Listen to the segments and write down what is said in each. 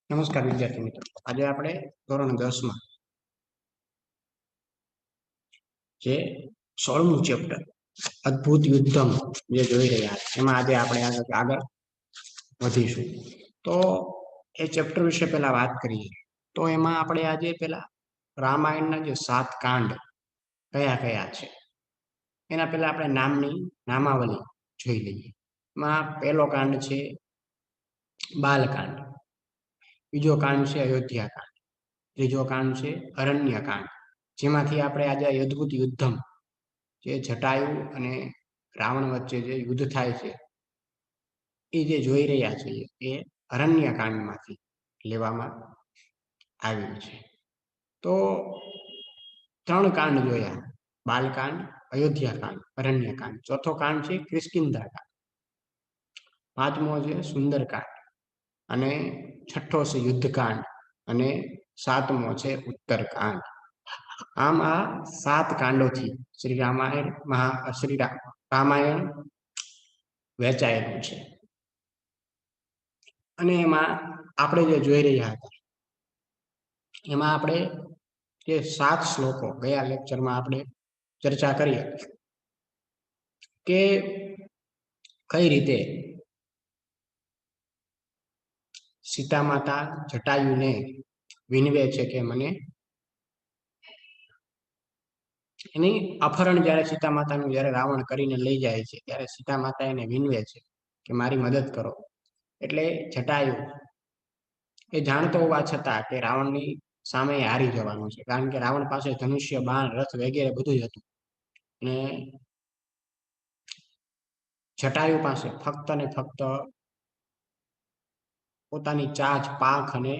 નમસ્કાર વિદ્યાર્થી મિત્રો, આજે આપણે ધોરણ 10 માં જે 16મું ચેપ્ટર અદ્ભુત યુદ્ધમ જે જોઈ રહ્યા છે એમાં આજે આપણે આગળ વધીશું. તો એ ચેપ્ટર વિશે પહેલા વાત કરીએ તો એમાં આપણે આજે પહેલા રામાયણના જે 7 કાંડ કયા કયા છે એના પહેલા આપણે નામની નામાવલી જોઈ લઈએ. એમાં પહેલો કાંડ છે બાલકાંડ, બીજો કાંડ છે અયોધ્યાકાંડ, ત્રીજો કાંડ છે અરણ્યકાંડ, જેમાંથી આપણે આજે અદ્ભુત યુદ્ધમ જે જટાયુ અને રાવણ વચ્ચે જે યુદ્ધ થાય છે એ જે જોઈ રહ્યા છીએ એ અરણ્યકાંડમાંથી લેવામાં આવ્યું છે. તો 3 કાંડ જોયા: બાલકાંડ, અયોધ્યાકાંડ, અરણ્યકાંડ. ચોથો કાંડ છે કિષ્કિંધાકાંડ, પાંચમો છે સુંદરકાંડ, અને છઠ્ઠો છે યુદ્ધકાંડ, અને સાતમો છે ઉત્તરકાંડ. આમ આ 7 કાંડોથી રામાયણ વહેંચાયેલું છે. અને એમાં આપણે જે જોઈ રહ્યા હતા એમાં આપણે જે 7 શ્લોકો ગયા લેક્ચરમાં આપણે ચર્ચા કરી કે કઈ રીતે સીતા માતા જટાયુને વિનવે છે કે મને એની અપહરણ જ્યારે સીતા માતાનું જ્યારે રાવણ કરીને લઈ જાય છે ત્યારે સીતા માતા એને વિનવે છે કે મારી મદદ કરો. એટલે જટાયુ એ જાણતો હોવા છતાં કે રાવણની સામે હારી જવાનું છે, કારણ કે રાવણ પાસે ધનુષ્ય, બાણ, રથ વગેરે બધું જ હતું. અને જટાયુ પાસે ફક્ત ને ફક્ત પોતાની ચાંચ, પાંખ અને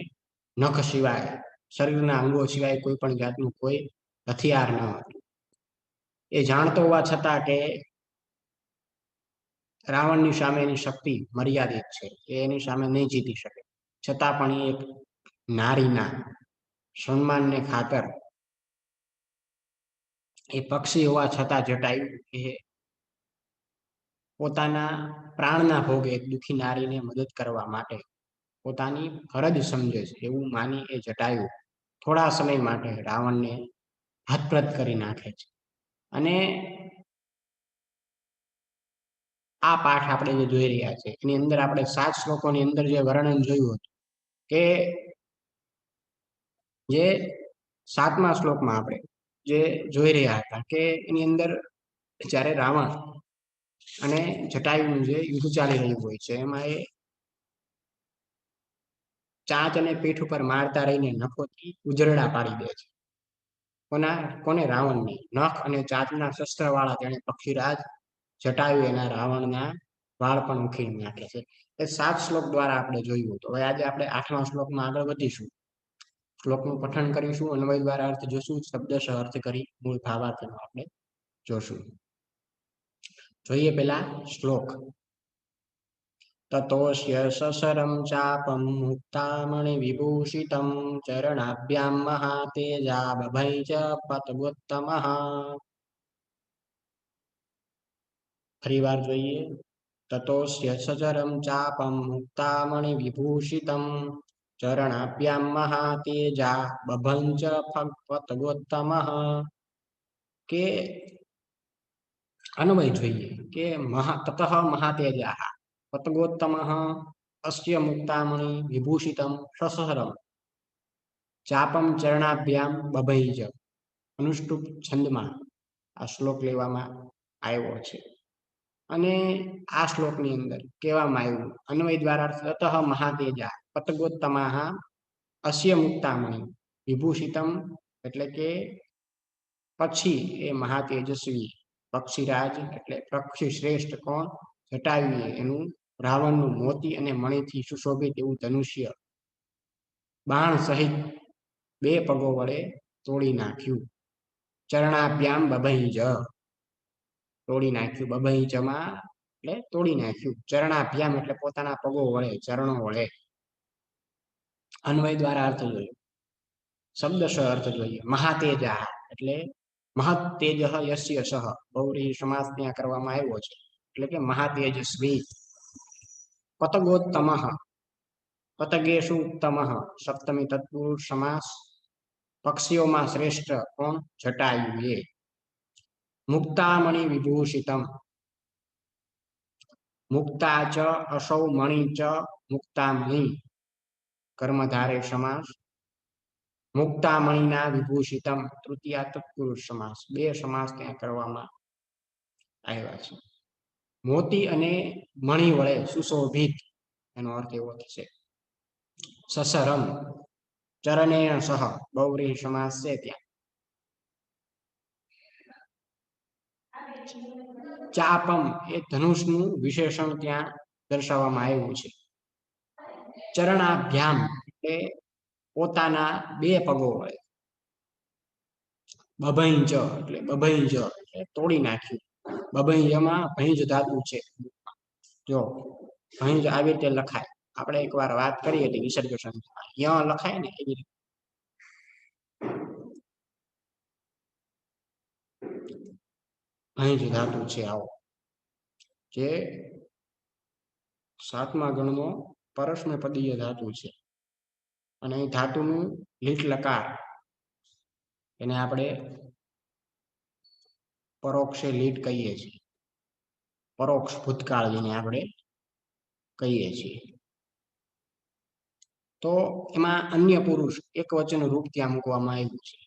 નખ સિવાય, શરીરના અંગો સિવાય કોઈ પણ જાતનું કોઈ હથિયાર ન હતું. એ જાણતો હોવા છતાં કે રાવણની સામે એની શક્તિ મર્યાદિત છે, એ એની સામે નહીં જીતી શકે, છતાં પણ એ એક નારીના સન્માનને ખાતર એ પક્ષી હોવા છતાં જટાયુ એ પોતાના પ્રાણના ભોગે એક દુઃખી નારીને મદદ કરવા માટે પોતાની ફરજ સમજે છે એવું માની એ જટાયુ થોડા સમય માટે રાવણને હતપ્રત કરી નાખે છે. અને આ પાઠ આપણે જે જોઈ રહ્યા છે એની અંદર આપણે 7 શ્લોકોની અંદર જે વર્ણન જોયું હતું કે જે 7મા શ્લોકમાં આપણે જે જોઈ રહ્યા હતા કે એની અંદર જ્યારે રાવણ અને જટાયુનું જે યુદ્ધ ચાલી રહ્યું હોય છે એમાં એ ચાંચ અને પીઠ ઉપર મારતા રહીને નખોથી ઉજરડા પાડી દે છે. કોને? રાવણને. નખ અને ચાંચના શસ્ત્રવાળા તેણે પક્ષીરાજ જટાયુ એના રાવણના વાળ પણ ઉખેડી નાખે છે. એ 7 શ્લોક દ્વારા આપણે જોયું હતું. હવે આજે આપણે 8મા શ્લોકમાં આગળ વધીશું. શ્લોકનું પઠન કરીશું, અન્વય દ્વારા અર્થ જોશું, શબ્દશ અર્થ કરી મૂળ ભાવાર્થનો આપણે જોશું. જોઈએ પેલા શ્લોક. તતોસ્ય સસરમ ચાપમ મુક્તામણિ વિભૂષિતમ ચરણાભ્યામ મહાતેજા બભૈ ચ પતગોત્તમઃ. ફરીવાર જોઈએ. તતોસ્ય સચરમ ચાપમ મુક્તામણિ વિભૂષિતમ ચરણાભ્યામ મહાતેજા બભંચ પતગોત્તમઃ. કે અન્વય જોઈએ કે તતઃ મહાતેજાઃ પતગોત્તમઃ અસ્ય મુક્તામણિ વિભૂષિતમ સસહરમ ચાપમ ચરણાભ્યામ બભૈજ. અનુષ્ટુપ છંદમાં આ શ્લોક લેવામાં આવ્યો છે. અને આ શ્લોકની અંદર કહેવામાં આવ્યું અન્વય દ્વારા તતઃ મહાતેજા પતગોત્તમાઃ અસ્ય મુક્તામણિ વિભૂષિતમ, એટલે કે પછી એ મહાતેજસ્વી પક્ષીરાજ એટલે પક્ષી શ્રેષ્ઠ કોણ? જટાયુએ એનું રાવણનું મોતી અને મણિથી સુશોભિત એવું ધનુષ્ય બાણ સહિત 2 પગો વડે તોડી નાખ્યું. ચરણાભ્યામ બભૈજ, તોડી નાખ્યું. બભૈજમાં એટલે તોડી નાખ્યું. ચરણાભ્યામ એટલે પોતાના પગો વડે, ચરણો વડે. અન્વય દ્વારા અર્થ જોઈએ. શબ્દશ અર્થ જોઈએ. મહાતેજા એટલે મહત તેજ યસ્ય સહ, બહુવ્રીહી સમાસ ત્યાં કરવામાં આવ્યો છે, એટલે કે મહાતેજસ્વી. પતગોત્તમઃ પતગેષુ ઉત્તમઃ સપ્તમી તત્પુરુષ સમાસ. પક્ષીઓમાં શ્રેષ્ઠ કોણ? જટાયુ એ. મુક્તામણિ વિભૂષિતમ. મુક્તા ચ અસૌ મણિ ચ મુક્તામણિ કર્મધારે સમાસ. મુક્તામણિના વિભૂષિતમ તૃતીયા તત્પુરુષ સમાસ. બે સમાસ ત્યાં કરવામાં આવ્યા છે. મોતી અને મણિ વડે સુશોભિત એનો અર્થ એવો થશે. સસરમ ચરણેણ સહ બહુવ્રીહી સમાસ છે ત્યાં. ચાપમ એ ધનુષનું વિશેષણ ત્યાં દર્શાવવામાં આવ્યું છે. ચરણાભ્યામ એટલે પોતાના બે પગો વડે. બભંજ એટલે બભંજ એટલે તોડી નાખ્યું. બભંજમાં ભંજ ધાતુ છે. જો ભંજ આવી રીતે લખાય. આપણે એકવાર વાત કરીએ એટલે વિસર્ગ સંધિમાં ય લખાય ને એવી રીતે. ભંજ ધાતુ છે આવો, જે સાતમા ગણનો પરસ્મૈપદીય ધાતુ છે. અને એ ધાતુનું લીટ લકાર એને આપણે પરોક્ષે લીટ કહીએ છીએ. પરોક્ષ ભૂતકાળ જેને આપણે કહીએ છીએ. તો એમાં અન્ય પુરુષ એક વચન રૂપ ત્યાં મૂકવામાં આવ્યું છે.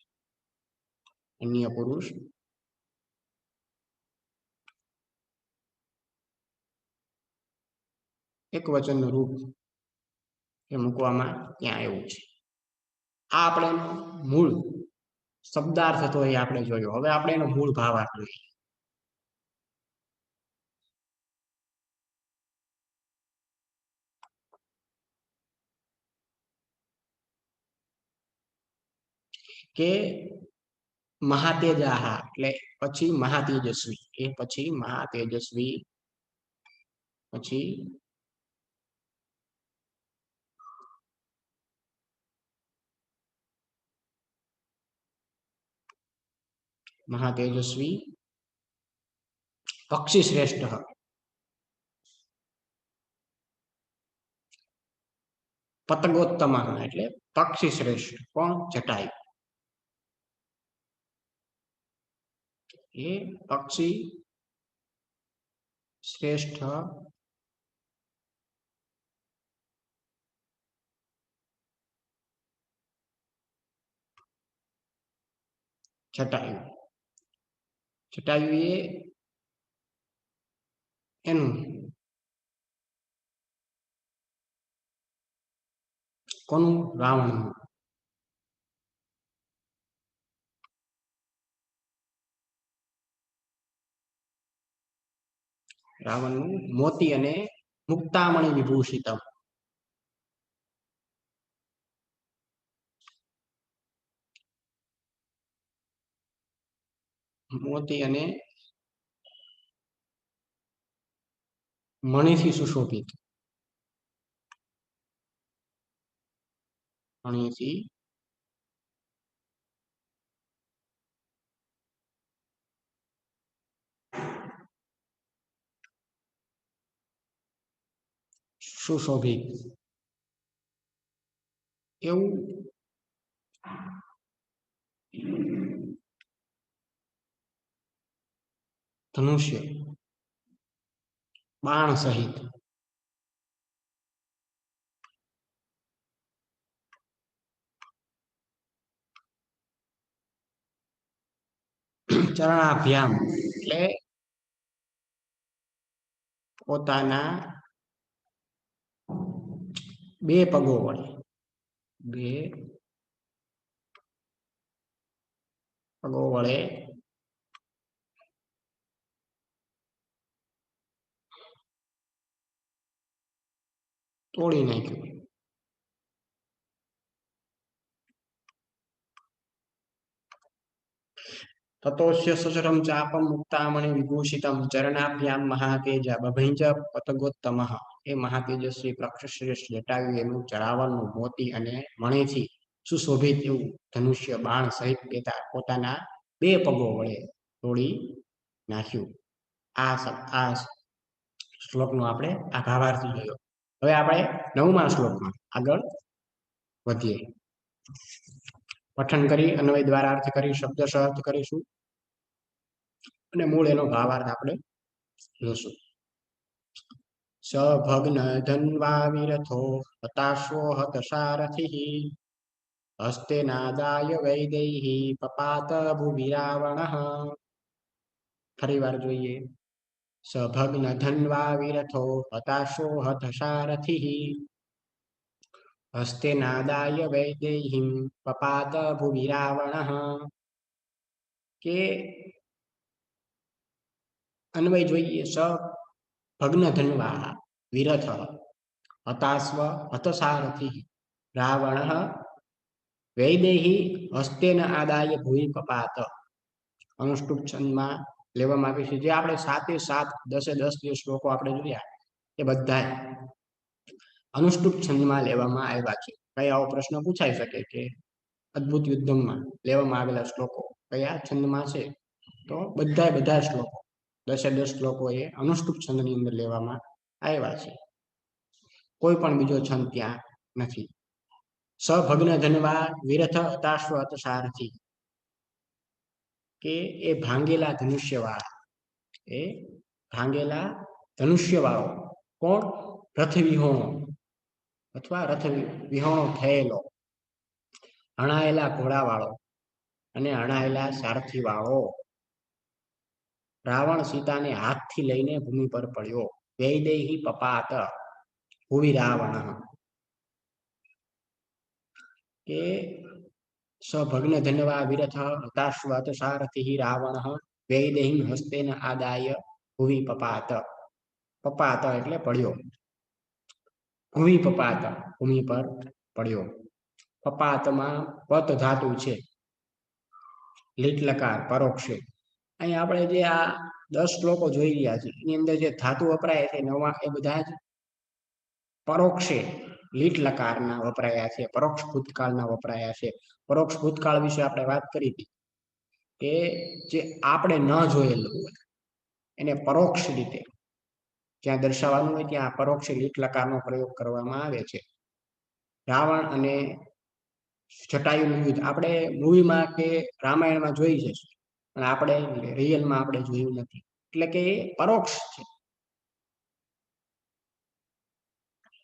અન્ય પુરુષ એક વચન રૂપ એ મૂકવામાં ત્યાં આવ્યું છે. આ આપણે મૂળ શબ્દાર્થ હતો એ આપણે જોયો. હવે આપણે એનો મૂળ ભાવાર્થ જોઈએ. કે મહાતેજાહા એટલે પછી મહાતેજસ્વી, એ પછી મહાતેજસ્વી, પછી મહાતેજસ્વી પક્ષી શ્રેષ્ઠ. પતગોત્તમ એટલે પક્ષી શ્રેષ્ઠ કોણ? જટાયુ. એ પક્ષી શ્રેષ્ઠ જટાયુ. જટાયુ એ એનું કોનું? રાવણનું. રાવણનું મોતી અને મુક્તામણિ વિભૂષિતમ. મોતી અને મણિથી સુશોભિત. મણિથી સુશોભિત એવું ધનુષ્ય બાણ સહિત ચરણાભ્યામ એટલે પોતાના બે પગો વડે, બે પગો વડે તોડી નાખ્યું. તતોસ્ય સચરમ ચાપમ મુક્તામણિ વિભૂષિતમ ચરણાભ્યામ મહાતેજ બભંજ પતગોત્તમઃ. એ મહાતેજસ્વી પક્ષશ્રેષ્ઠ જટાયુ એનું ચરાવરનું મોતી અને મણિથી સુશોભિત એવું ધનુષ્ય બાણ સહિત પોતાના બે પગો વડે તોડી નાખ્યું. આ શ્લોકનો આપણે આ ભાવાર્થ જોયો. હવે આપણે 9મા શ્લોકમાં આગળ વધીએ. પઠન કરી અન્વય દ્વારા અર્થ કરી શબ્દ અર્થ કરીશું અને મૂળ એનો ભાવાર્થ આપણે જોશું. સભગ્ન ધન્વા વિરથો હતાશો હતસારથિ હસ્તે નાદાય વૈદેહી પપાત ભુવિ રાવણઃ. ફરી વાર જોઈએ. સભગ્ન ધન્વા વિરથો હતાશો હતસારથિ હસ્તે નાદાય વૈદેહીમ પપાત ભુવિ રાવણઃ. કે અન્વય જોઈએ. સ ભગ્ન ધન્વા વિરથ હતાસ્વ હતસારથિ રાવણઃ વૈદેહી હસ્તેન આદાય ભુવિ પપાત. અનુષ્ટુપ છંદમાં લેવામાં આવી છે. જે આપણે 7 10 જે શ્લોકો આપણે જોયા એ બધા અનુષ્ટુપ છંદમાં લેવામાં આવ્યા છે. કઈ આવો પ્રશ્ન પૂછાઈ શકે કે અદ્ભુત યુદ્ધમાં લેવામાં આવેલા શ્લોકો કયા છંદમાં છે? તો બધા શ્લોકો 10 શ્લોકો એ અનુષ્ટુપ છંદની અંદર લેવામાં આવ્યા છે. કોઈ પણ બીજો છંદ ત્યાં નથી. સભગ્ન ધનવા વિરથ હતાશ્વ હતસારથી કે એ ભાંગેલા ધનુષ્ય વાળો કોણ? રથ વિહોણો અથવા રથ વિહોણો થયેલો, હણાયેલા ઘોડા વાળો અને હણાયેલા સારથી વાળો રાવણ સીતાને હાથથી લઈને ભૂમિ પર પડ્યો. વૈદેહી પપાત ભુવિ રાવણ. કે સભગ્ન ધન્વા વિરથ હતાશ્વ હતસારથિ રાવણ વૈદેહી હસ્તેન આદાય ભુવિ પપાત. પપાત એટલે પડ્યો. ભૂમિ પપાત ભૂમિ પર પડ્યો. પપાતમાં પત ધાતુ છે. લીટ લકાર પરોક્ષે. અહીં આપણે જે આ 10 શ્લોકો જોઈ રહ્યા છે એની અંદર જે ધાતુ વપરાય છે નવા એ બધા જ પરોક્ષે લીટ લકારના વપરાયા છે. પરોક્ષ ભૂતકાળના વપરાયા છે. પરોક્ષ ભૂતકાળ વિશે આપણે વાત કરી હતી કે જે આપણે ન જોયેલું હોય એને પરોક્ષ રીતે જ્યાં દર્શાવવાનું હોય ત્યાં પરોક્ષ લીટ લકારનો પ્રયોગ કરવામાં આવે છે. રાવણ અને જટાયુનું યુદ્ધ આપણે મૂવીમાં કે રામાયણમાં જોઈ છે, પણ આપણે રિયલમાં આપણે જોયું નથી. એટલે કે એ પરોક્ષ છે.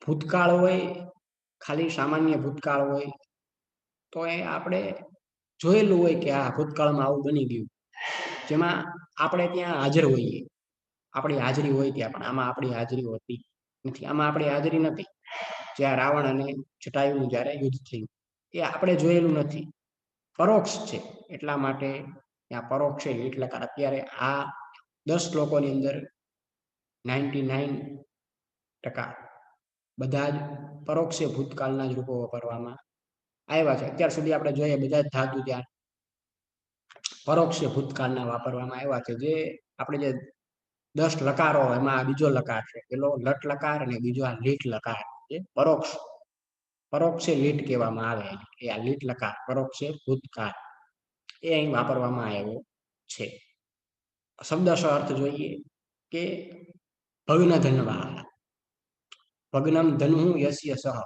ભૂતકાળ હોય, ખાલી સામાન્ય ભૂતકાળ હોય તો એ આપણે જોયેલું હોય કે આ ભૂતકાળમાં આવું બની ગયું, જેમાં આપણે ત્યાં હાજર હોઈએ, આપણી હાજરી હોય ત્યાં, પણ આમાં આપણી હાજરી હોતી નથી. આમાં આપણી હાજરી નથી. જ્યાં રાવણ અને જટાયુનું જ્યારે યુદ્ધ થયું એ આપણે જોયેલું નથી, પરોક્ષ છે. એટલા માટે ત્યાં પરોક્ષ છે. એટલે અત્યારે આ 10 શ્લોકોની અંદર 99% બધા જ પરોક્ષે ભૂતકાળના જ રૂપો વાપરવામાં આવ્યા છે. અત્યાર સુધી આપણે જોઈએ બધા જ ધાતુ ત્યાં પરોક્ષે ભૂતકાળના વાપરવામાં આવ્યા છે. જે આપણે જે 10 લકારો એમાં બીજો લકાર છે, પેલો લટ લકાર અને બીજો આ લીટ લકાર. એ પરોક્ષે લીટ કહેવામાં આવે. એ આ લીટ લકાર પરોક્ષે ભૂતકાળ એ અહીં વાપરવામાં આવ્યો છે. શબ્દશ અર્થ જોઈએ કે ભગ્ન ધન્વા. ભગ્નમ ધનુ યસ્ય સહ.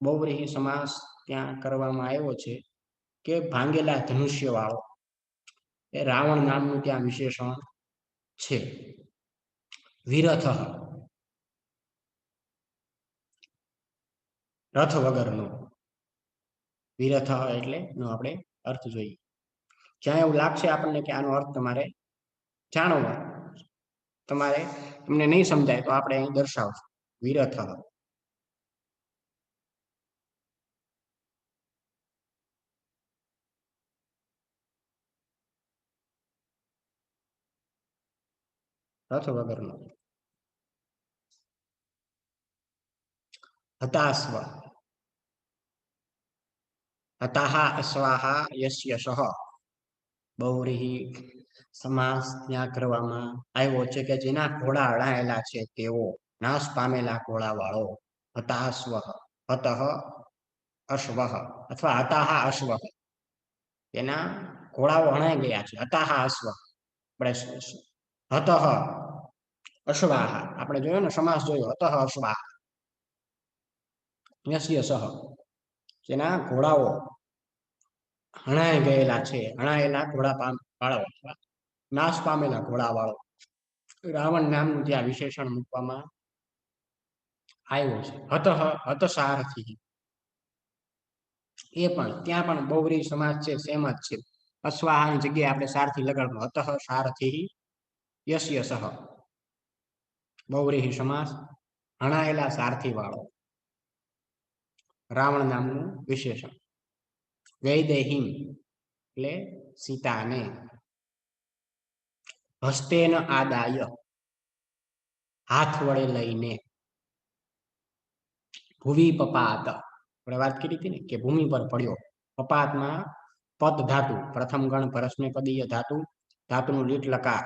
બહુવ્રીહી સમાસ ત્યાં કરવામાં આવ્યો છે કે ભાંગેલા ધનુષ્ય વાળો. એ રાવણ નામનું ત્યાં વિશેષણ છે. વિરથ રથ વગરનો. વિરથ એટલે નો આપણે અર્થ જોઈએ. જ્યાં એવું લાગશે આપણને કે આનો અર્થ તમારે જાણવો, તમને નહીં સમજાય તો આપણે અહીં દર્શાવશું વિરથ. રથ વગરનો. હતાસ્વ. હતાહ અશ્વાહ યસ્ય સહ. બહુવ્રીહી સમાસ ત્યાં કરવામાં આવ્યો છે કે જેના ઘોડા હણાયેલા છે તેઓ, નાશ પામેલા ઘોડા વાળો. હતાસ્વ હતઃ અશ્વ અથવા હતાહ અશ્વ. તેના ઘોડાઓ હણાઈ ગયા છે. હતાહ અશ્વ. આપણે હતઃ અશ્વાહ આપણે જોયો ને સમાસ જોયો. હતઃ અશ્વાહ યસ્ય સહ, જેના ઘોડાઓ હણાઈ ગયેલા છે, હણાયેલા ઘોડા વાળો, નાશ પામેલા ઘોડા વાળો રાવણ નામનું ત્યાં વિશેષણ મૂકવામાં આવ્યું છે. હત સારથી, એ પણ ત્યાં પણ બહુવ્રીહી સમાસ છે, સેમ જ છે. અશ્વાહાની જગ્યાએ આપણે સારથી લગાડવાનો, અતઃ સારથી યસ્ય સહ, બહુવ્રીહી સમાસ, હણાયેલા સારથી વાળો રાવણ નામનું વિશેષણ. વૈદેહીમ એટલે સીતાને, હસ્તેન આદાય હાથ વડે લઈને, ભૂવિ પપાત, આપણે વાત કરી હતી ને કે ભૂમિ પર પડ્યો. પપાતમાં પદ ધાતુ, પ્રથમ ગણ પરસ્મૈપદીય ધાતુ, ધાતુનું લીટ લકાર,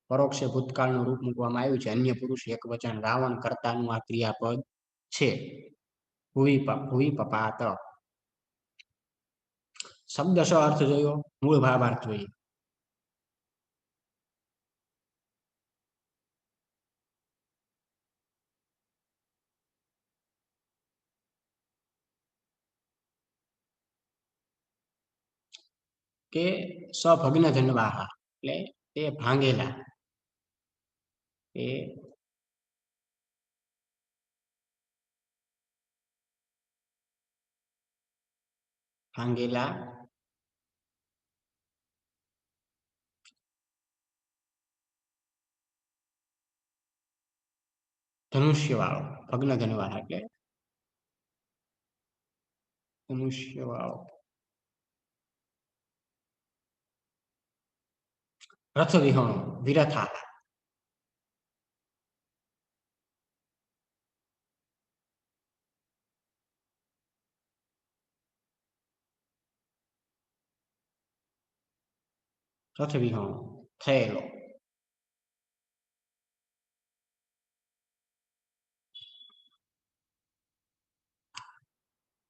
પરોક્ષે ભૂતકાળનું રૂપ મૂકવામાં આવ્યું છે. અન્ય પુરુષ એક વચન, રાવણ કર્તાનું આ ક્રિયાપદ છે. ભૂવિ પપાત. શબ્દશ અર્થ જોયો, મૂળ ભાવાર્થ જોઈએ. કે સભગ્ન જન્વાહા એટલે તે ભાંગેલા, એ ભાંગેલા ધનુષ્ય વાળો, ભગ્ન જન્વાહા એટલે ધનુષ્ય વાળો. રથ વિહોણો, વિરથા, રથ વિહોણો થયેલો.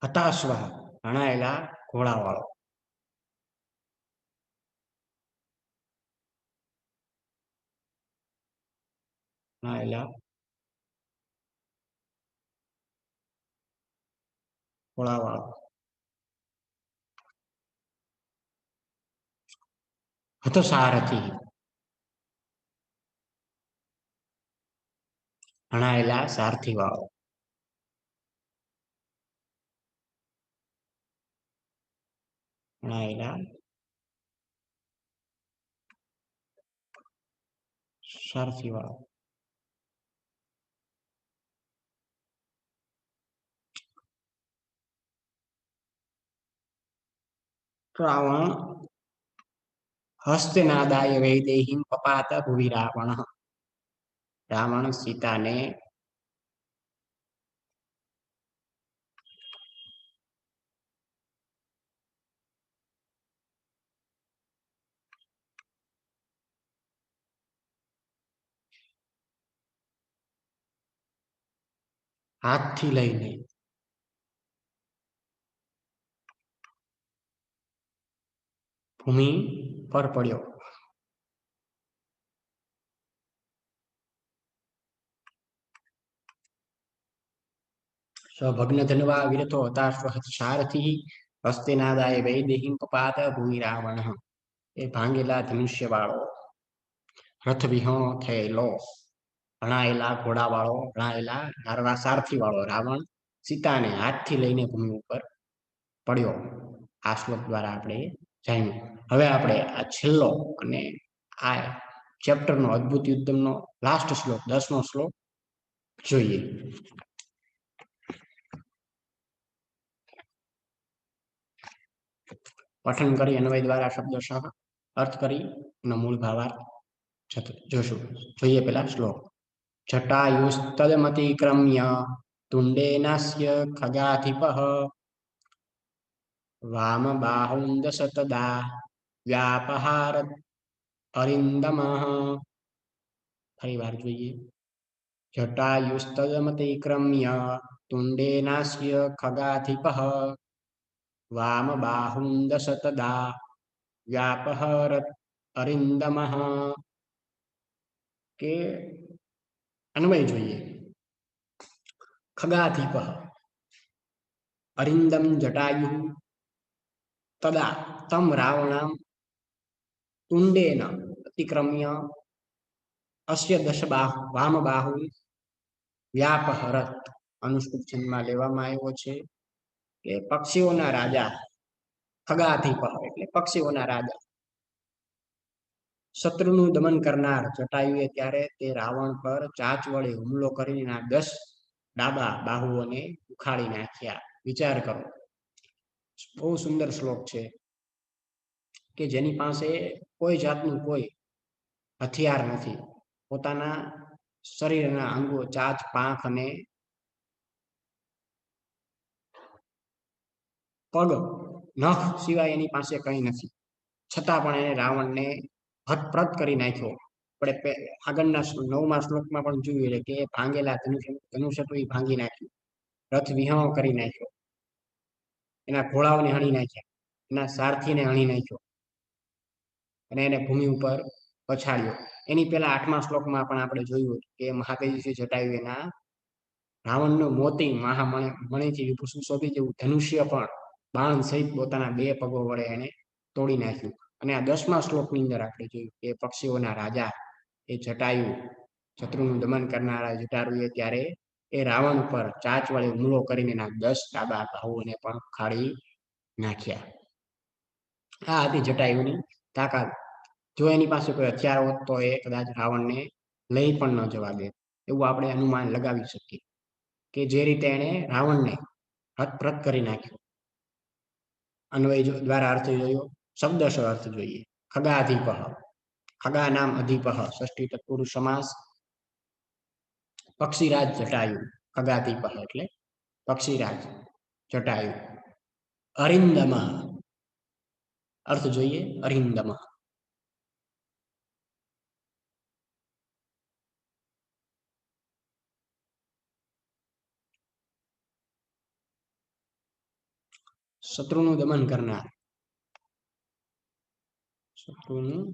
હતાશ્વ, હણાયેલા ઘોડા વાળો. હણાયેલા ઘોડા વાળો. હતસારથી, હણાયેલા સારથી વાળો. હણાયેલા સારથી વાળો. રાવણ હસ્તે નાદાય વૈદેહીમ પપાત ભુવિ રાવણ. રાવણ સીતાને હાથથી લઈને ભૂમિ પર પડ્યો. ભગ્ન ધનવા વિરથો હતાશ્વ સારથી હસ્તે નાદાય વૈદેહીમ પપાત ભૂમિ રાવણ. એ ભાંગેલા ધનુષ્ય વાળો, રથ વિહોણો થયેલો, હણાયેલા ઘોડા વાળો, હણાયેલા સારથી વાળો રાવણ સીતાને હાથથી લઈને ભૂમિ ઉપર પડ્યો. આ શ્લોક દ્વારા આપણે જાણ્યું. હવે આપણે આ છેલ્લો અને આ ચેપ્ટરનો અદ્ભુત યુદ્ધમનો લાસ્ટ શ્લોક 10મો શ્લોક જોઈએ. પઠન કરી અન્વય દ્વારા શબ્દશઃ અર્થ કરી એનો મૂળ ભાવાર્થ જોશું. જોઈએ પેલા શ્લોક. જટાયુસ્તદમતિક્રમ્ય તુંડેનાસ્ય ખગાધિપઃ વામબાહુંદશતદા વ્યાપહારત અરિંદમઃ. ફરી વાર જોઈએ. જટાયુસ્તદમતિક્રમ્ય તુંડેનાસ્ય ખગાધિપઃ વામબાહુંદશતદા વ્યાપહરત અરિંદમઃ. કે અન્વય જોઈએ. ખગાધિપઃ અરિંદમ જટાયુ તદા તમ રાવણમ તુંડેન અતિક્રમ્ય અસ્ય દશબાહુ વામબાહુ વ્યાપહરત. અનુષ્ટુપ છંદમાં લેવામાં આવ્યો છે કે પક્ષીઓના રાજા ખગાધિપહ એટલે પક્ષીઓના રાજા શત્રુનું દમન કરનાર જટાયુએ ત્યારે તે રાવણ પર ચાંચ વડે હુમલો કરીને 10 ડાબા બાહુઓને ઉખાડી નાખ્યા. વિચાર કરો, બહુ સુંદર શ્લોક છે કે જેની પાસે કોઈ જાતનું કોઈ હથિયાર નથી, પોતાના શરીરના અંગો ચાંચ, પાંખ અને પગ, નખ સિવાય એની પાસે કંઈ નથી, છતાં પણ એને રાવણને હતપ્રત કરી નાખ્યો. આપણે આગળના 9મા શ્લોકમાં પણ જોયું કે ભાંગેલા ધનુષ્ય તો એ ભાંગી નાખ્યું, રથ વિહણો કરી નાખ્યો, એના ઘોડાઓને હણી નાખ્યા, એના સારથીને હણી નાખ્યો અને એને ભૂમિ ઉપર પછાડ્યો. એની પહેલા 8મા શ્લોકમાં પણ આપણે જોયું કે મહાતેજસ્વી જટાયુ એના રાવણનું મોતી મહામણીથી વિભૂષણ શોભી જેવું ધનુષ્ય પણ બાણ સહિત પોતાના 2 પગો વડે એને તોડી નાખ્યું. અને આ 10મા શ્લોકની અંદર આપણે જોયું કે પક્ષીઓના રાજા એ જટાયુ, શત્રુનું દમન કરનારા જટાયુએ ત્યારે એ રાવણ પર ચાંચ વડે હુમલો કરીને એના 10 ડાબા બાહુઓને પણ ઉખાડી નાખ્યા. આ હતી જટાયુની તાકાત. જો એની પાસે કોઈ હથિયાર હોત તો એ કદાચ રાવણને લઈ પણ ન જવા દે, એવું આપણે અનુમાન લગાવી શકીએ કે જે રીતે એણે રાવણને હતપ્રત કરી નાખ્યો. અન્વય દ્વારા અર્થ જોયો, શબ્દશ અર્થ જોઈએ. ખગાધિપહ, ખગા નામ અધિપહ, ષષ્ઠી તત્પુરુષ સમાસ. પક્ષીરાજ જટાયુ, ખગાધિપહ એટલે પક્ષીરાજ જટાયુ. અરિંદમ અર્થ જોઈએ, અરિંદમ શત્રુનું દમન કરનાર, શત્રુનું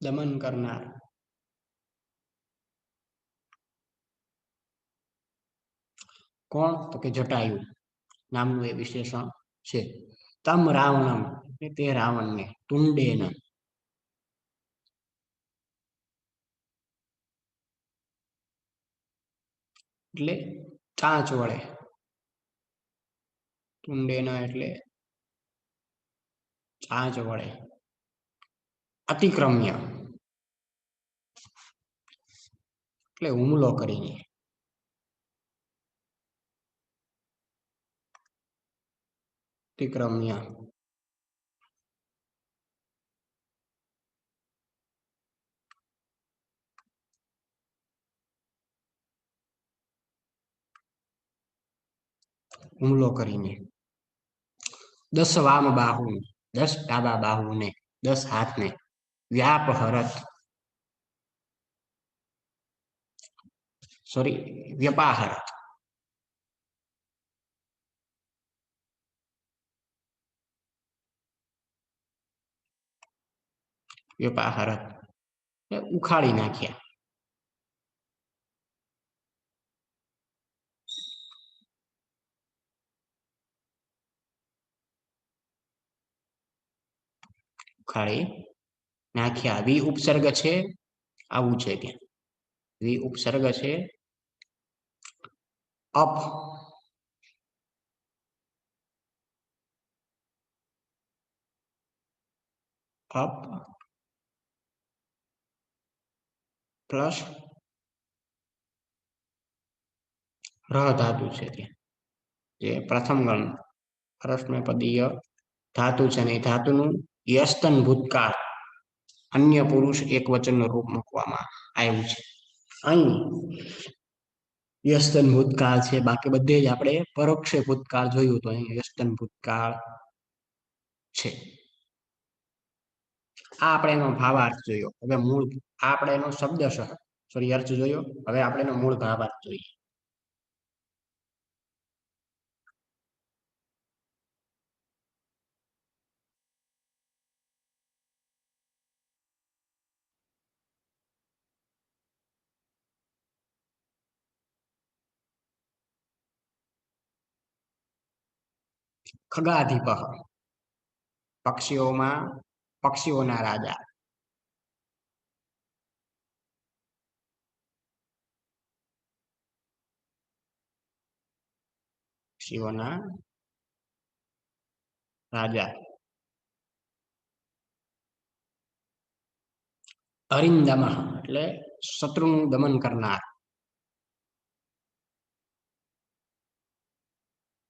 દમન કરનાર. કોણ? તો કે જટાયુ નામનું એ વિશેષણ છે. તમ રાવણમ તે રાવણને, તુંડેન એટલે ચાંચ વડે, તુંડેન એટલે ચાંચ વડે, અતિક્રમ્ય એટલે હુમલો કરીને, અતિક્રમ્ય હુમલો કરીને 10 વામ બાહુ, 10 ડાબા બાહુને, 10 હાથને, વ્યાપહરત સોરી વ્યપાહરત વ્યપાહરત ઉખાડી નાખ્યા. ઉખાડી નાખ્યા. વી ઉપસર્ગ છે, આવું છે ત્યાં. વી ઉપસર્ગ છે, અપ અપ પ્લસ ર ધાતુ છે ત્યાં, જે પ્રથમ ગણ પરસ્મૈપદીય ધાતુ છે અને એ ધાતુનું યસ્તન ભૂતકાળ અન્ય પુરુષ એક વચનનું રૂપ મૂકવામાં આવ્યું છે. અહીં યસ્તન ભૂતકાળ છે, બાકી બધે જ આપણે પરોક્ષ ભૂતકાળ જોયું તો અહીં યસ્તન ભૂતકાળ છે. આ આપણે એનો ભાવાર્થ જોયો. હવે મૂળ આપણે એનો શબ્દશઃ સોરી અર્થ જોયો. હવે આપણે એનો મૂળ ભાવાર્થ જોઈએ. ખગાધિપઃ પક્ષીઓમાં પક્ષીઓના રાજા. પક્ષીઓના રાજા. અરિંદમઃ એટલે શત્રુનું દમન કરનાર.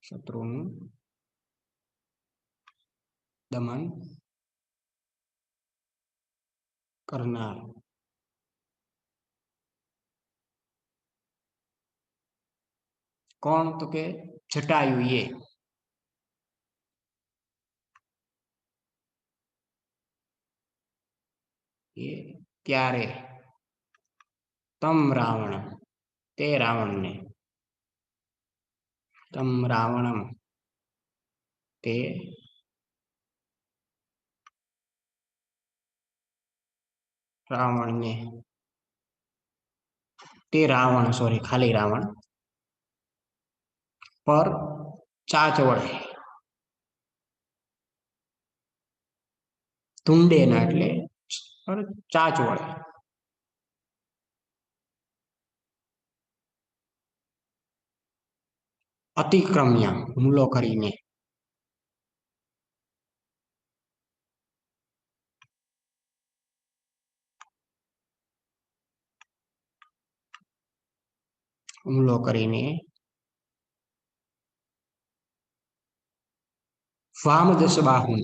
શત્રુનું દમન કરનાર. કોણ? તો કે જટાયુ એ ત્યારે તમ રાવણ તે રાવણને તમ રાવણમ તે રાવણને તે રાવણ સોરી ખાલી રાવણ પર ચાચ વડે તુંડેના એટલે ચાચ વડે અતિક્રમ્ય હુમલો કરીને હુમલો કરીને વામ દસ બાહુન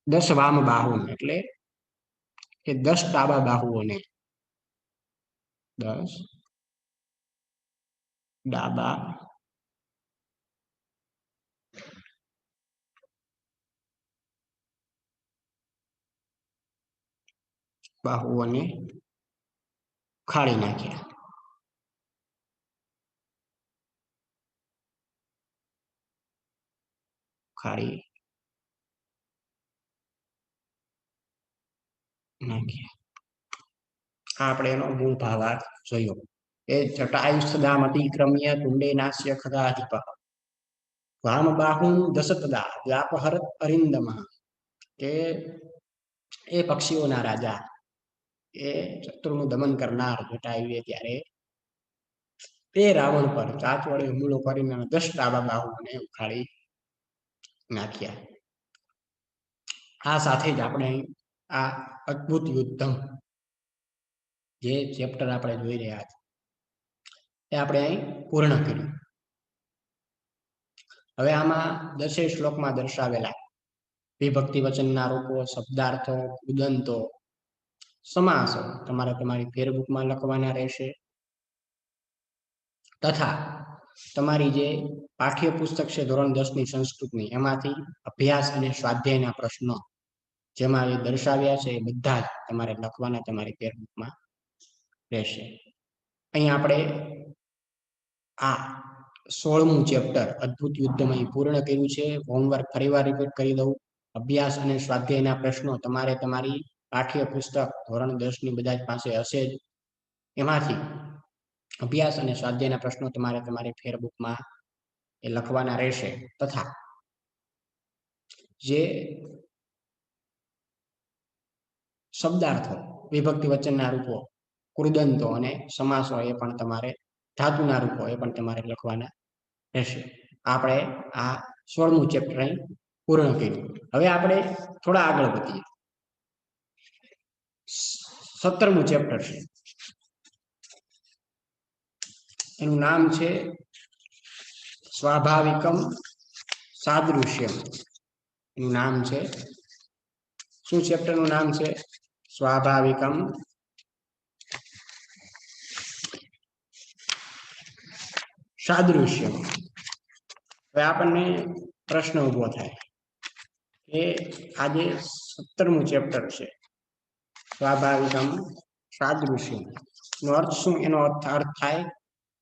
દસ વામ બાહુન એટલે કે 10 ડાબા બાહુઓને 10 ડાબા બાહુઓને ખાળી નાખ્યા. ખાળી નાખ્યા. આપણે એનો મૂળ ભાવાર્થ જોયો. એ જટાયુસ્તદામ અતિક્રમ્ય તુંડે નાસ્ય ખગાધિપઃ વામ બાહુન દશતદા વ્યાપહરત અરિંદમઃ કે એ પક્ષીઓના રાજા એ શત્રુનું દમન કરનાર જટાયુએ ત્યારે તે રાવણ પર ચાચ વડે હુમલો કરીને 10 ડાબા બાહુઓને ઉખાડી નાખ્યા. આ સાથે જ આપણે આ અદ્ભુત યુદ્ધમ જે ચેપ્ટર આપણે જોઈ રહ્યા છીએ એ આપણે અહીં પૂર્ણ કર્યું. હવે આમાં 10 શ્લોકમાં દર્શાવેલા વિભક્તિ વચનના રૂપો, શબ્દાર્થો, ઉદંતો, સમાસો તમારે તમારી ફેરબુકમાં લખવાના રહેશે તથા તમારી જે પાઠ્યપુસ્તક છે ધોરણ 10 ની સંસ્કૃતની એમાંથી અભ્યાસ અને સ્વાધ્યાયના પ્રશ્નો જેમાં એ દર્શાવ્યા છે એ બધા જ તમારે લખવાના તમારી ફેરબુકમાં રહેશે. અહીં આપણે આ 16મું ચેપ્ટર અદ્ભુત યુદ્ધમાં પૂર્ણ કર્યું છે. હોમવર્ક ફરીવાર રિપીટ કરી દઉં. અભ્યાસ અને સ્વાધ્યાયના પ્રશ્નો તમારે તમારી પાઠ્યપુસ્તક ધોરણ 10 ની બધા જ પાસે હશે જ. એમાંથી અભ્યાસ અને સ્વાધ્યાયના પ્રશ્નો તમારે તમારી ફેરબુકમાં એ લખવાના રહેશે તથા જે શબ્દાર્થો, વિભક્તિ વચનના રૂપો, કૃદંતો અને સમાસો એ પણ તમારે ધાતુના રૂપો એ પણ તમારે લખવાના રહેશે. આપણે આ 16મું ચેપ્ટર અહીં પૂર્ણ કર્યું. હવે આપણે થોડા આગળ વધીએ. 17મું ચેપ્ટર છે એનું નામ છે સ્વાભાવિકમ સાદૃશ્યમ. એનું નામ છે શું? ચેપ્ટરનું નામ છે સ્વાભાવિકમ સાદૃશ્યમ. હવે આપણને પ્રશ્ન ઉભો થાય કે આજે 17મું ચેપ્ટર છે સ્વાભાવિકમ સાદૃશ્યમ નો અર્થ શું? એનો અર્થ થાય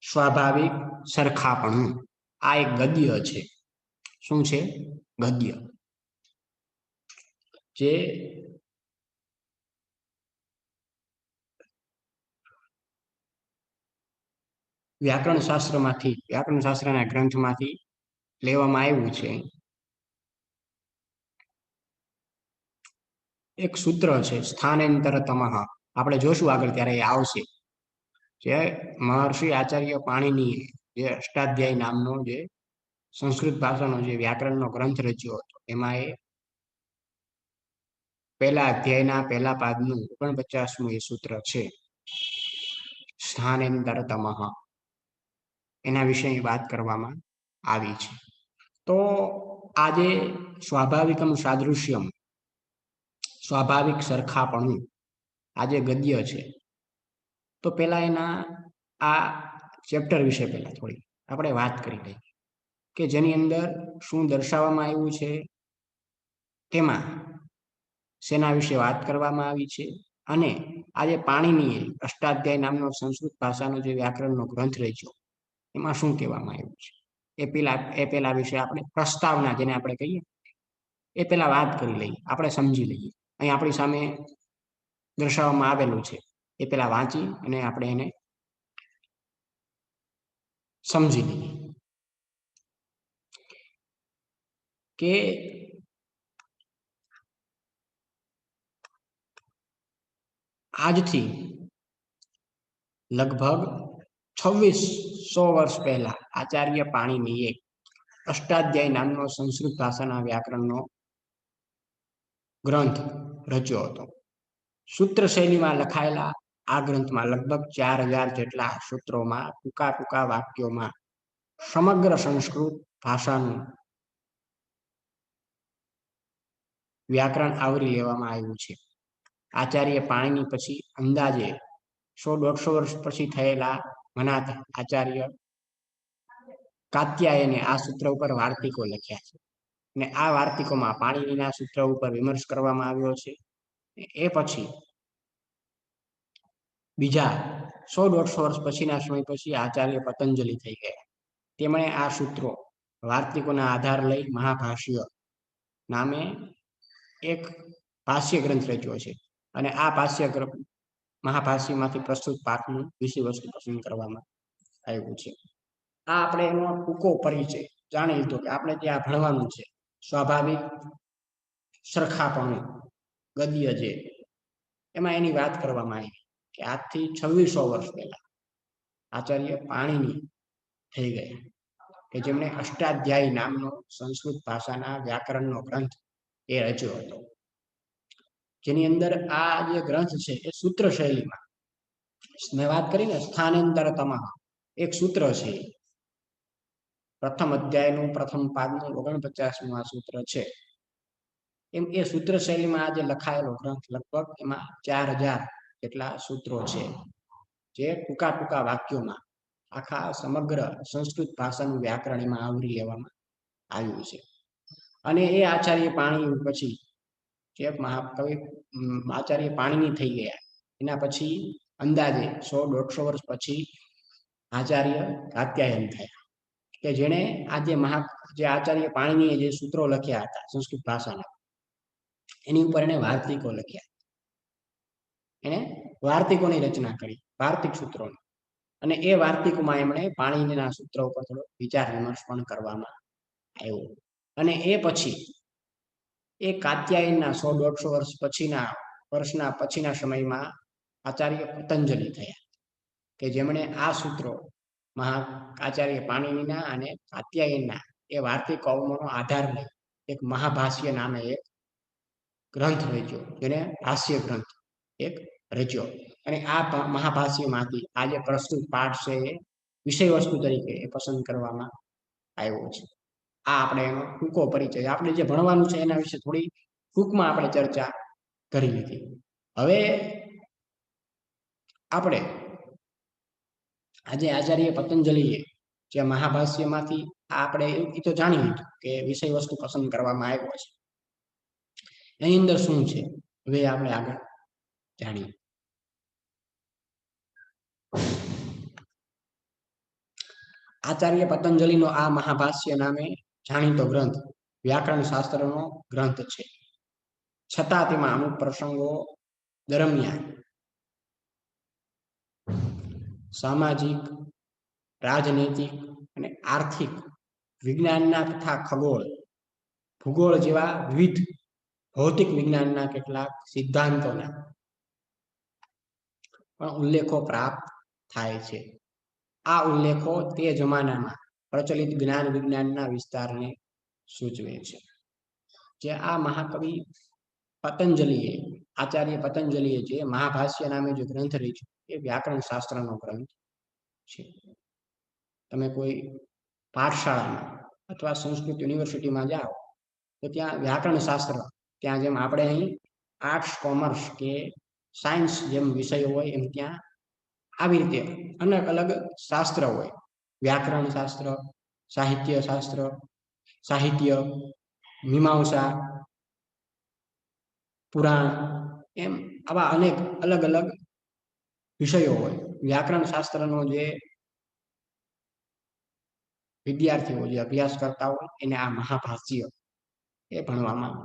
સ્વાભાવિક સરખાપણું. આ એક ગદ્ય છે. શું છે? ગદ્ય. જે વ્યાકરણ શાસ્ત્રના ગ્રંથમાંથી લેવામાં આવ્યું છે એક સૂત્ર છે સ્થાનેન્તરતમઃ. આપણે જોશું આગળ ત્યારે એ આવશે. જે મહર્ષિ આચાર્ય પાણીની જે અષ્ટાધ્યાયી નામનો જે સંસ્કૃત ભાષાનો જે વ્યાકરણનો ગ્રંથ રચ્યો હતો એમાં એ પહેલા અધ્યાયના પહેલા પાદનું 49મું એ સૂત્ર છે સ્થાનેન્તરતમઃ. એના વિશે વાત કરવામાં આવી છે. તો આજે સ્વાભાવિકમ સાદૃશ્યમ, સ્વાભાવિક સરખાપણું આજે ગદ્ય છે. તો પેલા એના આ ચેપ્ટર વિશે પહેલા થોડી આપણે વાત કરી લઈએ કે જેની અંદર શું દર્શાવવામાં આવ્યું છે, તેમાં શેના વિશે વાત કરવામાં આવી છે, અને આજે પાણીની અષ્ટાધ્યાય નામનો સંસ્કૃત ભાષાનો જે વ્યાકરણનો ગ્રંથ રચ્યો એમાં શું કહેવામાં આવ્યું છે એ પેલા વિશે આપણે પ્રસ્તાવના જેને આપણે કહીએ એ પેલા વાત કરી લઈએ, આપણે સમજી લઈએ. અહીં આપણી સામે દર્શાવવામાં આવેલું છે એ પેલા વાંચી અને આપણે એને સમજી લઈએ કે આજથી લગભગ 2600 વર્ષ પહેલા આચાર્ય પાણીનીએ અષ્ટાધ્યાયી નામનો સંસ્કૃત ભાષાના વ્યાકરણનો ગ્રંથ રચ્યો હતો. સૂત્ર શૈલીમાં લખાયેલા આ ગ્રંથમાં લગભગ 4000 જેટલા સૂત્રોમાં ટૂંકા ટૂંકા વાક્યોમાં સમગ્ર સંસ્કૃત ભાષાનું વ્યાકરણ આવરી લેવામાં આવ્યું છે. આચાર્ય પાણીની પછી અંદાજે 100-150 વર્ષ પછી થયેલા મનાતા આચાર્ય કાત્યાયને આ સૂત્ર ઉપર વાર્તિકો લખ્યા છે. અને આ વાર્તિકોમાં પાણીનીના સૂત્ર ઉપર વિમર્શ કરવામાં આવ્યો છે. એ પછી બીજા 100-150 વર્ષ પછીના સમય પછી આચાર્ય પતંજલિ થઈ ગયા. તેમણે આ સૂત્રો વાર્તિકોના આધાર લઈ મહાભાષ્ય નામે એક ભાષ્ય ગ્રંથ રચ્યો છે. અને આ ભાષ્ય મહાભાષ્યમાંથી પ્રસ્તુત પાઠનું વિષય વસ્તુ પસંદ કરવામાં આવ્યું છે. આ આપણે એનો ટૂંકો પરિચય જાણી લીધો કે આપણે ત્યાં ભણવાનું છે સ્વાભાવિક સરખાપણું ગદ્ય જે એમાં એની વાત કરવામાં આવી કે આજથી 2600 વર્ષ પહેલા આચાર્ય પાણીની થઈ ગયા કે જેમણે અષ્ટાધ્યાયી નામનો સંસ્કૃત ભાષાના વ્યાકરણનો ગ્રંથ એ રચ્યો હતો. જેની અંદર આ જે ગ્રંથ છે એ સૂત્ર શૈલીમાં મેં વાત કરીને સ્થાનેન્તરતમઃ એક સૂત્ર છે. પ્રથમ અધ્યાયનું પ્રથમ પાદનું 49મું આ સૂત્ર છે. એમ એ સૂત્ર શૈલીમાં આજે લખાયેલો ગ્રંથ લગભગ એમાં 4000 જેટલા સૂત્રો છે જે ટૂંકા ટૂંકા વાક્યોમાં આખા સમગ્ર સંસ્કૃત ભાષાનું વ્યાકરણ એમાં આવરી લેવામાં આવ્યું છે. અને એ આચાર્ય પાણી પછી જે મહાકવિ આચાર્ય પાણીની થઈ ગયા એના પછી અંદાજે 100-150 વર્ષ પછી આચાર્ય કાત્યાયન થયા કે જેણે આજે જે આચાર્ય પાણીનીએ જે સૂત્રો લખ્યા હતા સંસ્કૃત ભાષાના એની ઉપર એને વાર્તિકો લખ્યા. એને વાર્તિકોની રચના કરી, વાર્તિક સૂત્રોની. અને એ વાર્તિકોમાં એમણે પાણીનીના સૂત્રો ઉપર થોડો વિચાર વિમર્શ પણ કરવામાં આવ્યો. અને એ પછી એ કાત્યાયનના 100-150 વર્ષના પછીના સમયમાં આચાર્ય પતંજલિ થયા કે જેમણે આ સૂત્રો આચાર્ય પાણીનીના અને કાત્યાયનના એ વાર્તિક કૌમોનો આધાર લઈ એક મહાભાષ્ય નામે એક ગ્રંથ રચ્યો, જેને ભાષ્ય ગ્રંથ એક રચ્યો. અને આ મહાભાષ્યમાંથી આજે પ્રસ્તુત પાઠ છે એ વિષય વસ્તુ તરીકે એ પસંદ કરવામાં આવ્યો છે. આ આપણે એનો ટૂંકો પરિચય, આપણે જે ભણવાનું છે એના વિશે થોડી ટૂંકમાં આપણે ચર્ચા કરી લીધી. હવે આપણે આજે આચાર્ય પતંજલિએ જે મહાભાષ્યમાંથી આપણે એ તો જાણી લીધું કે વિષય વસ્તુ પસંદ કરવામાં આવ્યો છે. એની અંદર શું છે હવે આપણે આગળ જાણીએ. આચાર્ય પતંજલિનો આ મહાભાષ્ય નામે જાણીતો ગ્રંથ વ્યાકરણ શાસ્ત્રનો ગ્રંથ છે. છતાં તેમાં અમુક પ્રસંગો દરમિયાન સામાજિક, રાજનૈતિક અને આર્થિક વિજ્ઞાનના તથા ખગોળ ભૂગોળ જેવા વિવિધ ભૌતિક વિજ્ઞાનના કેટલાક સિદ્ધાંતોના પણ ઉલ્લેખો પ્રાપ્ત થાય છે. આ ઉલ્લેખો તે જમાનામાં પ્રચલિત જ્ઞાન વિજ્ઞાનના વિસ્તારને સૂચવે છે. જે આ મહાકવિ પતંજલિએ આચાર્ય પતંજલિએ જે મહાભાષ્ય નામે જે ગ્રંથ રચ્યો એ વ્યાકરણ શાસ્ત્રનો ગ્રંથ છે. તમે કોઈ પાઠશાળામાં અથવા સંસ્કૃત યુનિવર્સિટીમાં જાઓ તો ત્યાં વ્યાકરણ શાસ્ત્ર, ત્યાં જેમ આપણે અહીં આર્ટ્સ કોમર્સ કે સાયન્સ જેમ વિષયો હોય એમ ત્યાં આવી રીતે અલગ અલગ શાસ્ત્ર હોય. વ્યાકરણ શાસ્ત્ર, સાહિત્ય શાસ્ત્ર, સાહિત્ય, મીમાંસા, પુરાણ, એમ આવા અનેક અલગ અલગ વિષયો હોય. વ્યાકરણ શાસ્ત્રનો જે વિદ્યાર્થીઓ જે અભ્યાસ કરતા હોય એને આ મહાભાષ્ય એ ભણવામાં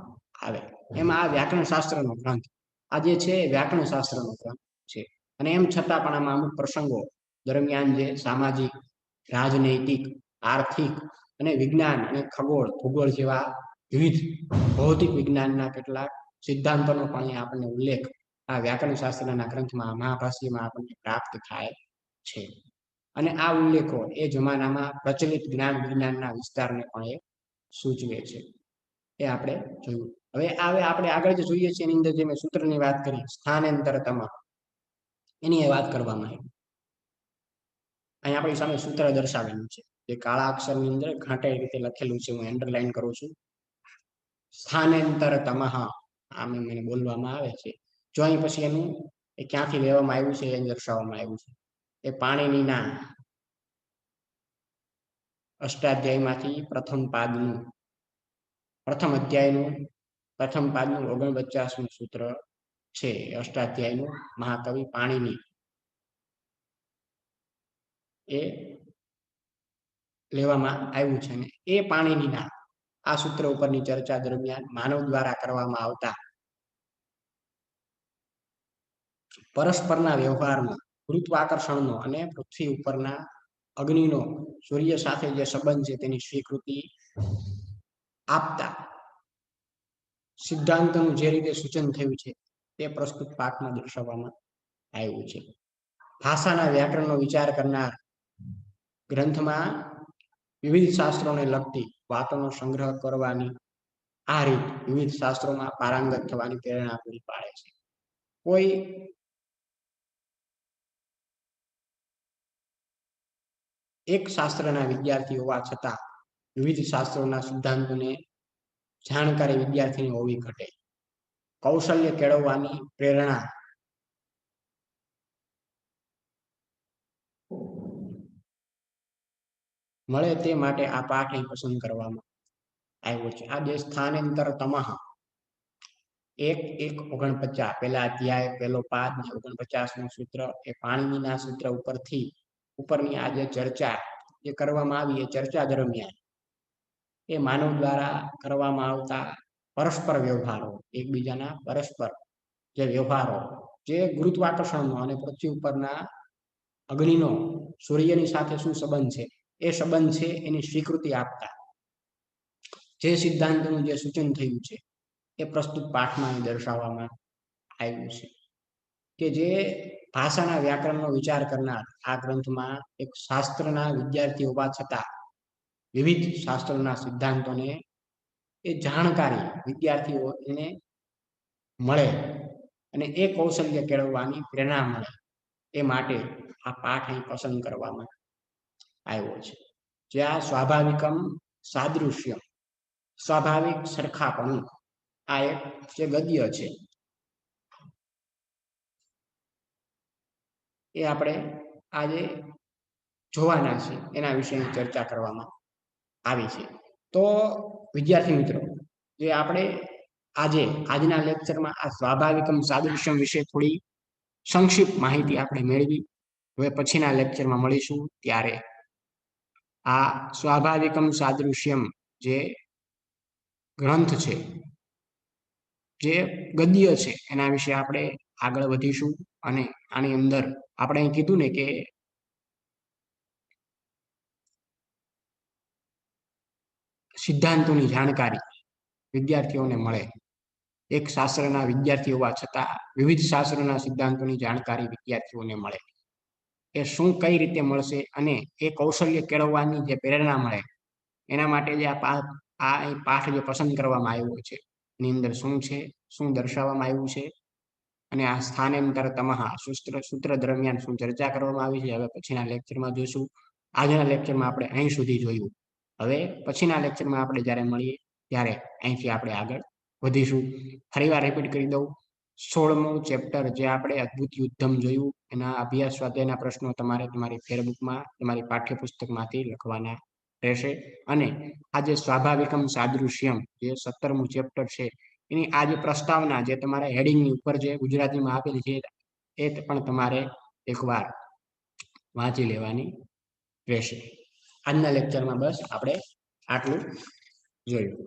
આવે. એમાં આ વ્યાકરણ શાસ્ત્રનો ગ્રંથ આ જે છે વ્યાકરણ શાસ્ત્રનો ગ્રંથ છે. અને એમ છતાં પણ આમાં અમુક પ્રસંગો દરમિયાન જે સામાજિક, રાજનૈતિક, આર્થિક અને વિજ્ઞાન અને ખગોળ ભૂગોળ જેવા વિવિધ ભૌતિક વિજ્ઞાનના કેટલાક સિદ્ધાંતોનો પણ આપણને ઉલ્લેખ આ વ્યાકરણ શાસ્ત્રના ગ્રંથમાં મહાભાષ્યમાં આપણને પ્રાપ્ત થાય છે. અને આ ઉલ્લેખો એ જમાનામાં પ્રચલિત જ્ઞાન વિજ્ઞાનના વિસ્તારને પણ એ સૂચવે છે. એ આપણે જોયું. હવે આપણે આગળ જે જોઈએ છીએ એની અંદર જે મેં સૂત્રની વાત કરી સ્થાનેન્તરતમ, એની એ વાત કરવામાં આવી. અહીં આપણી સામે સૂત્ર દર્શાવેલું છે જે કાળા અક્ષરની અંદર ઘાટાઈ રીતે લખેલું છે. હું અંડરલાઈન કરું છું. સ્થાનેન્તરતમ આમ મને બોલવામાં આવે છે. જો અહીં પછી એનું એ ક્યાંથી લેવામાં આવ્યું છે એ દર્શાવવામાં આવ્યું છે. એ પાણીનીના અષ્ટાધ્યાયમાંથી પ્રથમ અધ્યાયનું પ્રથમ પાદનું 49મું સૂત્ર છે. અષ્ટાધ્યાયનું મહાકવિ પાણીની એ લેવામાં આવ્યું છે. અને એ પાણીનીના આ સૂત્ર ઉપરની ચર્ચા દરમિયાન માનવ દ્વારા કરવામાં આવતા પરસ્પરના વ્યવહારમાં ગુરુત્વાકર્ષણનો અને પૃથ્વી ઉપરના અગ્નિનો સૂર્ય સાથે જે સંબંધ છે તેની સ્વીકૃતિ આપતા સિદ્ધાંતનું જે રીતે સૂચન થયું છે તે પ્રસ્તુત પાઠમાં દર્શાવવામાં આવ્યું છે. ભાષાના વ્યાકરણનો વિચાર કરનાર ગ્રંથમાં વિવિધ શાસ્ત્રોને લગતી વાતોનો સંગ્રહ કરવાની આ રીત વિવિધ શાસ્ત્રોમાં પારંગત થવાની પ્રેરણા પૂરી પાડે છે. કોઈ એક શાસ્ત્રના વિદ્યાર્થી હોવા છતાં વિવિધ શાસ્ત્રોના સિદ્ધાંતોને જાણકારી વિદ્યાર્થીને હોવી ઘટે. કૌશલ્ય કેળવવાની પ્રેરણા મળે તે માટે આ પાઠ અહીં પસંદ કરવામાં આવ્યો છે. આ જે સ્થાનેન્તરતમ 1:49 પહેલા અધ્યાય પહેલો પાદ 49મું સૂત્ર એ પાણીનીના સૂત્ર ઉપરની આ જે ચર્ચા જે કરવામાં આવી એ ચર્ચા દરમિયાન એ માનવ દ્વારા કરવામાં આવતા પરસ્પર વ્યવહારો, એકબીજાના પરસ્પર જે વ્યવહારો, જે ગુરુત્વાકર્ષણનો અને પૃથ્વી ઉપરના અગ્નિનો સૂર્યની સાથે શું સંબંધ છે એ સંબંધ છે એની સ્વીકૃતિ આપતા જે સિદ્ધાંતનું જે સૂચન થયું છે એ પ્રસ્તુત પાઠમાં દર્શાવવામાં આવ્યું છે. કે જે ભાષાના વ્યાકરણનો વિચાર કરનાર આ ગ્રંથમાં એક શાસ્ત્રના વિદ્યાર્થી હોવા છતાં વિવિધ શાસ્ત્રોના સિદ્ધાંતોને એ જાણકારી વિદ્યાર્થીઓ એને મળે અને એ કૌશલ્ય કેળવવાની પ્રેરણા મળે એ માટે આ પાઠ અહીં પસંદ કરવામાં આવ્યો છે. જે આ સ્વાભાવિકમ સાદૃશ્યમ, સ્વાભાવિક સરખાપણું, આ એક જે ગદ્ય છે એ આપણે આજે જોવાના છે એના વિશેની ચર્ચા કરવામાં આવી છે. તો વિદ્યાર્થી મિત્રો, જે આપણે આજના લેક્ચરમાં આ સ્વાભાવિકમ સાદૃશ્યમ વિશે થોડી સંક્ષિપ્ત માહિતી આપણે મેળવી. હવે પછીના લેક્ચરમાં મળીશું ત્યારે આ સ્વાભાવિકમ સાદૃશ્યમ જે ગ્રંથ છે, જે ગદ્ય છે, એના વિશે આપણે આગળ વધીશું. અને આની અંદર આપણે અહીં કીધું ને કે સિદ્ધાંતોની જાણકારી વિદ્યાર્થીઓને મળે. એક શાસ્ત્રના વિદ્યાર્થી હોવા છતાં વિવિધ શાસ્ત્રના સિદ્ધાંતોની જાણકારી વિદ્યાર્થીઓને મળે. એ શું કઈ રીતે મળશે અને એ કૌશલ્ય કેળવવાની જે પ્રેરણા મળે એના માટે જે આ પાઠ જે પસંદ કરવામાં આવ્યો છે એની અંદર શું છે, શું દર્શાવવામાં આવ્યું છે અને આ સ્થાનેન્તર તમઃ સૂત્ર દરમિયાન શું ચર્ચા કરવામાં આવી છે હવે પછીના લેક્ચરમાં જોઈશું. આજના લેક્ચરમાં આપણે અહીં સુધી જોયું. હવે પછીના લેક્ચરમાં આપણે જ્યારે મળીએ ત્યારે અહીંથી આપણે આગળ વધીશું. ફરીવાર રિપીટ કરી દઉં, 16મું ચેપ્ટર જે આપણે અદ્ભુત યુદ્ધમ જોયું એના અભ્યાસ સ્વાધ્યાયના પ્રશ્નો તમારે તમારી ફેરબુકમાં તમારી પાઠ્યપુસ્તકમાંથી લખવાના રહેશે. અને આ જે સ્વાભાવિકમ સાદૃશ્યમ જે 17મું ચેપ્ટર છે એની આ જે પ્રસ્તાવના જે તમારે હેડિંગની ઉપર જે ગુજરાતીમાં આપેલી છે એ પણ તમારે એકવાર વાંચી લેવાની રહેશે. આજના લેક્ચરમાં બસ આપણે આટલું જોયું.